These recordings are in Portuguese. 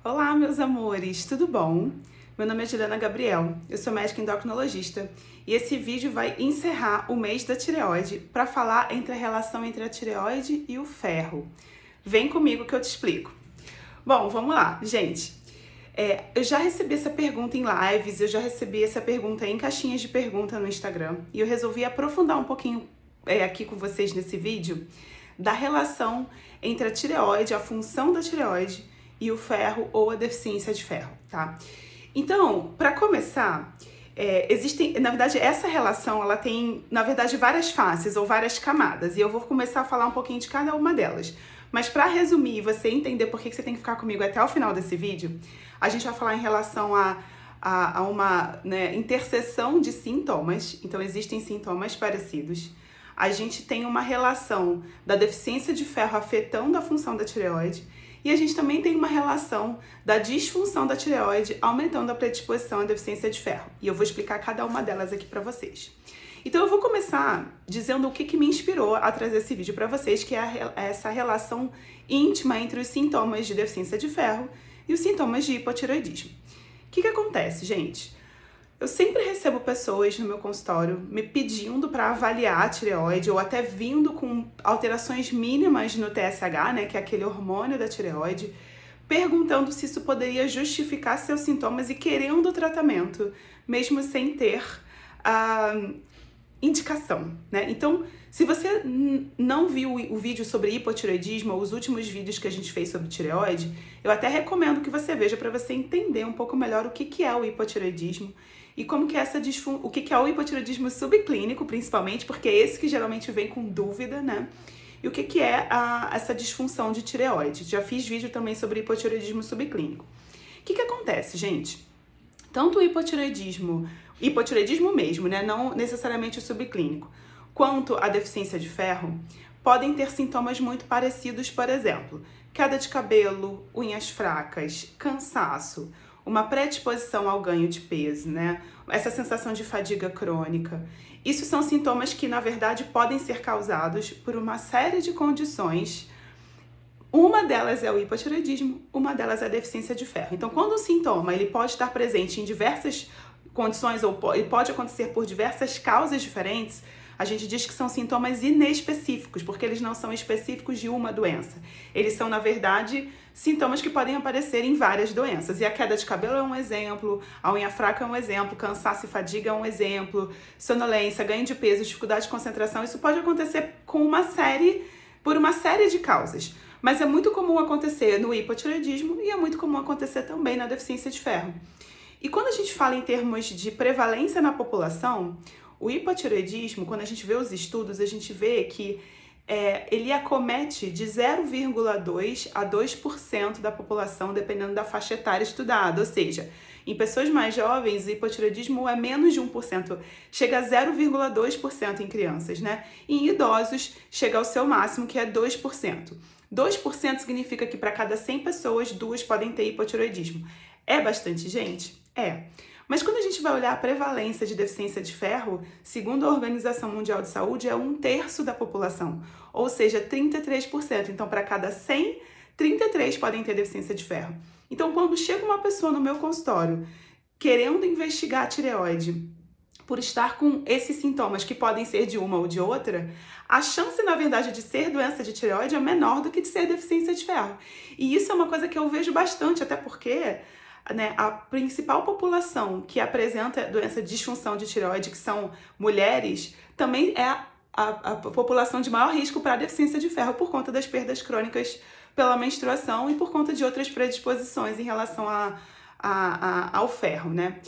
Olá, meus amores, tudo bom? Meu nome é Juliana Gabriel, eu sou médica endocrinologista e esse vídeo vai encerrar o mês da tireoide para falar entre a relação entre a tireoide e o ferro. Vem comigo que eu te explico. Bom, vamos lá, gente. Eu já recebi essa pergunta em lives, eu já recebi essa pergunta em caixinhas de pergunta no Instagram e eu resolvi aprofundar um pouquinho aqui com vocês nesse vídeo da relação entre a tireoide, a função da tireoide e o ferro ou a deficiência de ferro, tá? Então, para começar, na verdade, essa relação, ela tem, na verdade, várias faces ou várias camadas, e eu vou começar a falar um pouquinho de cada uma delas. Mas para resumir e você entender por que você tem que ficar comigo até o final desse vídeo, a gente vai falar em relação a uma, né, interseção de sintomas. Então, existem sintomas parecidos. A gente tem uma relação da deficiência de ferro afetando a função da tireoide. E a gente também tem uma relação da disfunção da tireoide aumentando a predisposição à deficiência de ferro. E eu vou explicar cada uma delas aqui para vocês. Então eu vou começar dizendo o que me inspirou a trazer esse vídeo para vocês, que é essa relação íntima entre os sintomas de deficiência de ferro e os sintomas de hipotireoidismo. O que acontece, gente? Eu sempre recebo pessoas no meu consultório me pedindo para avaliar a tireoide ou até vindo com alterações mínimas no TSH, né, que é aquele hormônio da tireoide, perguntando se isso poderia justificar seus sintomas e querendo o tratamento, mesmo sem ter indicação, né? Então, se você não viu o vídeo sobre hipotireoidismo ou os últimos vídeos que a gente fez sobre tireoide, eu até recomendo que você veja para você entender um pouco melhor o que é o hipotireoidismo e como que é o que é o hipotireoidismo subclínico, principalmente, porque é esse que geralmente vem com dúvida, né? E o que é essa disfunção de tireoide. Já fiz vídeo também sobre hipotireoidismo subclínico. O que acontece, gente? Tanto o hipotireoidismo mesmo, né? Não necessariamente o subclínico, quanto a deficiência de ferro, podem ter sintomas muito parecidos, por exemplo, queda de cabelo, unhas fracas, cansaço, uma predisposição ao ganho de peso, né? Essa sensação de fadiga crônica. Isso são sintomas que, na verdade, podem ser causados por uma série de condições. Uma delas é o hipotireoidismo, uma delas é a deficiência de ferro. Então, quando o sintoma ele pode estar presente em diversas condições ou ele pode acontecer por diversas causas diferentes, a gente diz que são sintomas inespecíficos, porque eles não são específicos de uma doença. Eles são, na verdade, sintomas que podem aparecer em várias doenças. E a queda de cabelo é um exemplo, a unha fraca é um exemplo, cansaço e fadiga é um exemplo, sonolência, ganho de peso, dificuldade de concentração. Isso pode acontecer por uma série de causas. Mas é muito comum acontecer no hipotireoidismo e é muito comum acontecer também na deficiência de ferro. E quando a gente fala em termos de prevalência na população, o hipotireoidismo, quando a gente vê os estudos, a gente vê que ele acomete de 0,2% a 2% da população, dependendo da faixa etária estudada. Ou seja, em pessoas mais jovens, o hipotireoidismo é menos de 1%, chega a 0,2% em crianças, né? E em idosos, chega ao seu máximo, que é 2%. 2% significa que para cada 100 pessoas, 2 podem ter hipotireoidismo. É bastante gente? É. Mas quando a gente vai olhar a prevalência de deficiência de ferro, segundo a Organização Mundial de Saúde, é 1/3 da população, ou seja, 33%. Então, para cada 100, 33 podem ter deficiência de ferro. Então, quando chega uma pessoa no meu consultório querendo investigar a tireoide por estar com esses sintomas que podem ser de uma ou de outra, a chance, na verdade, de ser doença de tireoide é menor do que de ser deficiência de ferro. E isso é uma coisa que eu vejo bastante, até porque, né, a principal população que apresenta doença de disfunção de tireoide, que são mulheres, também é a população de maior risco para a deficiência de ferro por conta das perdas crônicas pela menstruação e por conta de outras predisposições em relação ao ferro, né?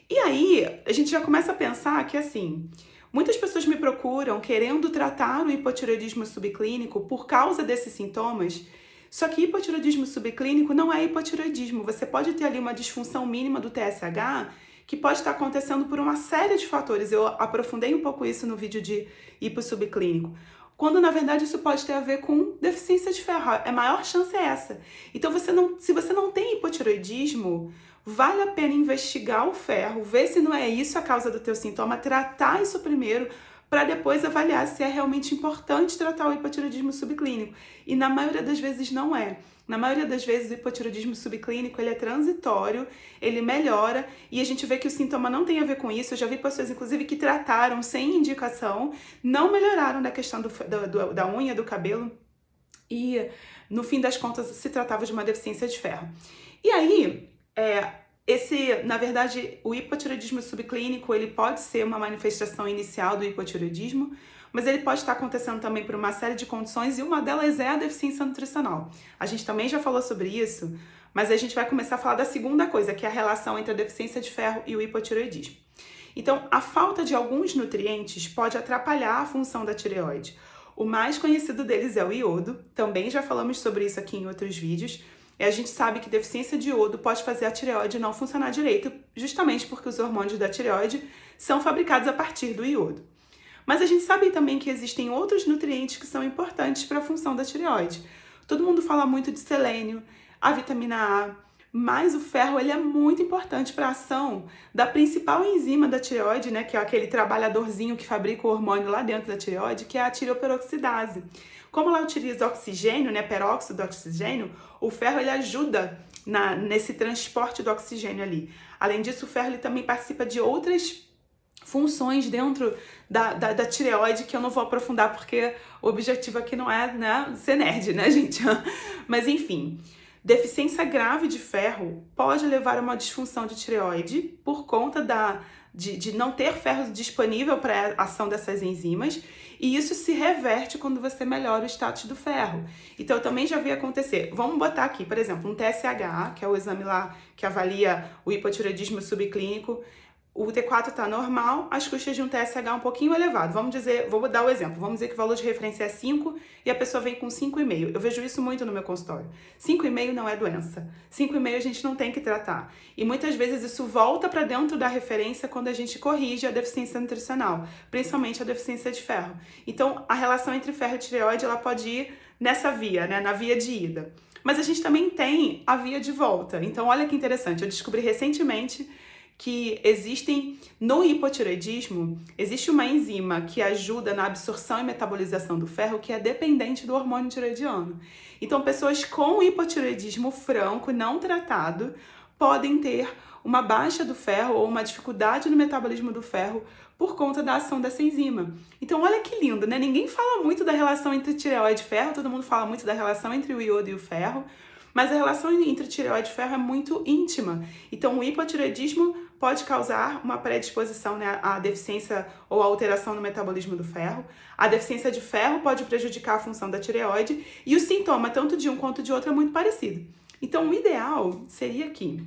E aí, a gente já começa a pensar que, assim, muitas pessoas me procuram querendo tratar o hipotireoidismo subclínico por causa desses sintomas. Só que hipotireoidismo subclínico não é hipotireoidismo. Você pode ter ali uma disfunção mínima do TSH que pode estar acontecendo por uma série de fatores. Eu aprofundei um pouco isso no vídeo de hipo subclínico. Quando, na verdade, isso pode ter a ver com deficiência de ferro. A maior chance é essa. Então, se você não tem hipotireoidismo, vale a pena investigar o ferro, ver se não é isso a causa do teu sintoma, tratar isso primeiro, para depois avaliar se é realmente importante tratar o hipotireoidismo subclínico. E na maioria das vezes não é. Na maioria das vezes o hipotireoidismo subclínico ele é transitório, ele melhora e a gente vê que o sintoma não tem a ver com isso. Eu já vi pessoas, inclusive, que trataram sem indicação, não melhoraram da questão da unha, do cabelo e, no fim das contas, se tratava de uma deficiência de ferro. E aí, na verdade, o hipotireoidismo subclínico, ele pode ser uma manifestação inicial do hipotireoidismo, mas ele pode estar acontecendo também por uma série de condições e uma delas é a deficiência nutricional. A gente também já falou sobre isso, mas a gente vai começar a falar da segunda coisa, que é a relação entre a deficiência de ferro e o hipotireoidismo. Então, a falta de alguns nutrientes pode atrapalhar a função da tireoide. O mais conhecido deles é o iodo, também já falamos sobre isso aqui em outros vídeos, e a gente sabe que deficiência de iodo pode fazer a tireoide não funcionar direito, justamente porque os hormônios da tireoide são fabricados a partir do iodo. Mas a gente sabe também que existem outros nutrientes que são importantes para a função da tireoide. Todo mundo fala muito de selênio, a vitamina A, mas o ferro ele é muito importante para a ação da principal enzima da tireoide, né, que é aquele trabalhadorzinho que fabrica o hormônio lá dentro da tireoide, que é a tireoperoxidase. Como ela utiliza oxigênio, né, peróxido de oxigênio, o ferro ele ajuda nesse transporte do oxigênio ali. Além disso, o ferro ele também participa de outras funções dentro da tireoide que eu não vou aprofundar porque o objetivo aqui não é, né, ser nerd, né, gente? Mas enfim, deficiência grave de ferro pode levar a uma disfunção de tireoide por conta de não ter ferro disponível para a ação dessas enzimas, e isso se reverte quando você melhora o status do ferro. Então, eu também já vi acontecer. Vamos botar aqui, por exemplo, um TSH, que é o exame lá que avalia o hipotireoidismo subclínico. O T4 está normal, as custas de um TSH um pouquinho elevado. Vou dar o exemplo. Vamos dizer que o valor de referência é 5 e a pessoa vem com 5,5. Eu vejo isso muito no meu consultório. 5,5 não é doença. 5,5 a gente não tem que tratar. E muitas vezes isso volta para dentro da referência quando a gente corrige a deficiência nutricional, principalmente a deficiência de ferro. Então, a relação entre ferro e tireoide ela pode ir nessa via, né, na via de ida. Mas a gente também tem a via de volta. Então, olha que interessante. Eu descobri recentemente que no hipotireoidismo, existe uma enzima que ajuda na absorção e metabolização do ferro que é dependente do hormônio tireoidiano. Então, pessoas com hipotireoidismo franco, não tratado, podem ter uma baixa do ferro ou uma dificuldade no metabolismo do ferro por conta da ação dessa enzima. Então, olha que lindo, né? Ninguém fala muito da relação entre tireoide e ferro, todo mundo fala muito da relação entre o iodo e o ferro, mas a relação entre tireoide e ferro é muito íntima. Então, o hipotireoidismo pode causar uma predisposição, né, à deficiência ou à alteração no metabolismo do ferro. A deficiência de ferro pode prejudicar a função da tireoide e o sintoma, tanto de um quanto de outro, é muito parecido. Então, o ideal seria que,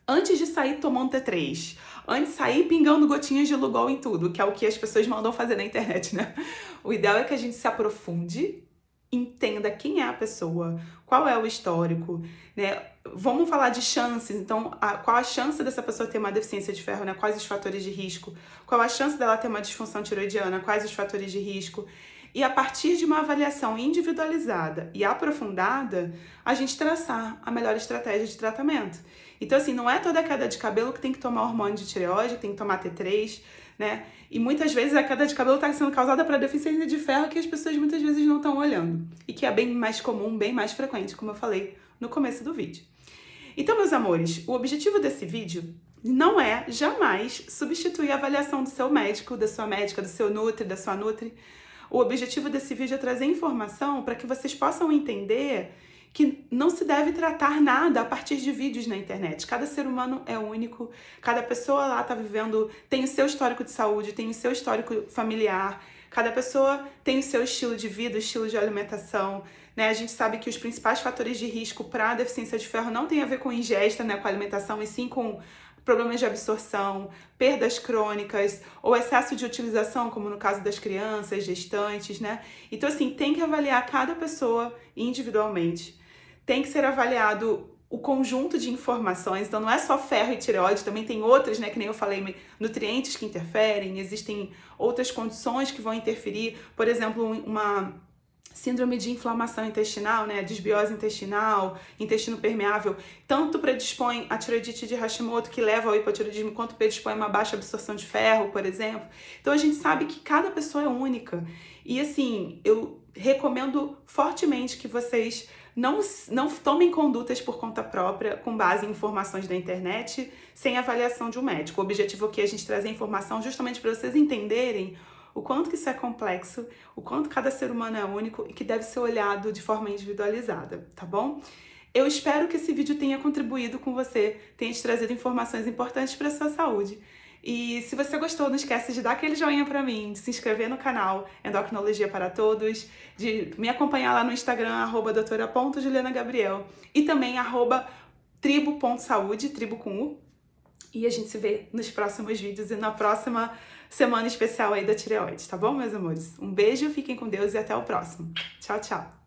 antes de sair tomando T3, antes de sair pingando gotinhas de Lugol em tudo, que é o que as pessoas mandam fazer na internet, né? O ideal é que a gente se aprofunde, entenda quem é a pessoa, qual é o histórico, né? Vamos falar de chances, então, qual a chance dessa pessoa ter uma deficiência de ferro, né? Quais os fatores de risco? Qual a chance dela ter uma disfunção tireoidiana? Quais os fatores de risco? E a partir de uma avaliação individualizada e aprofundada, a gente traçar a melhor estratégia de tratamento. Então, assim, não é toda queda de cabelo que tem que tomar hormônio de tireoide, tem que tomar T3, né? E muitas vezes a queda de cabelo está sendo causada por deficiência de ferro que as pessoas muitas vezes não estão olhando. E que é bem mais comum, bem mais frequente, como eu falei no começo do vídeo. Então, meus amores, o objetivo desse vídeo não é jamais substituir a avaliação do seu médico, da sua médica, do seu nutri, da sua nutri. O objetivo desse vídeo é trazer informação para que vocês possam entender que não se deve tratar nada a partir de vídeos na internet. Cada ser humano é único, cada pessoa lá está vivendo, tem o seu histórico de saúde, tem o seu histórico familiar, cada pessoa tem o seu estilo de vida, o estilo de alimentação, né? A gente sabe que os principais fatores de risco para a deficiência de ferro não tem a ver com ingesta, né, com alimentação, e sim com problemas de absorção, perdas crônicas ou excesso de utilização, como no caso das crianças, gestantes, né? Então, assim, tem que avaliar cada pessoa individualmente. Tem que ser avaliado o conjunto de informações, então não é só ferro e tireoide, também tem outras, né, que nem eu falei, nutrientes que interferem, existem outras condições que vão interferir, por exemplo, uma síndrome de inflamação intestinal, né, desbiose intestinal, intestino permeável, tanto predispõe a tireoidite de Hashimoto, que leva ao hipotireoidismo, quanto predispõe a uma baixa absorção de ferro, por exemplo. Então a gente sabe que cada pessoa é única. E assim, eu recomendo fortemente que vocês não tomem condutas por conta própria, com base em informações da internet, sem avaliação de um médico. O objetivo aqui é a gente trazer informação justamente para vocês entenderem o quanto que isso é complexo, o quanto cada ser humano é único e que deve ser olhado de forma individualizada, tá bom? Eu espero que esse vídeo tenha contribuído com você, tenha te trazido informações importantes para a sua saúde. E se você gostou, não esquece de dar aquele joinha pra mim, de se inscrever no canal Endocrinologia para Todos, de me acompanhar lá no Instagram, @doutora.julianagabriel, e também @tribo.saúde, tribo com U. E a gente se vê nos próximos vídeos e na próxima semana especial aí da tireoide, tá bom, meus amores? Um beijo, fiquem com Deus e até o próximo. Tchau, tchau!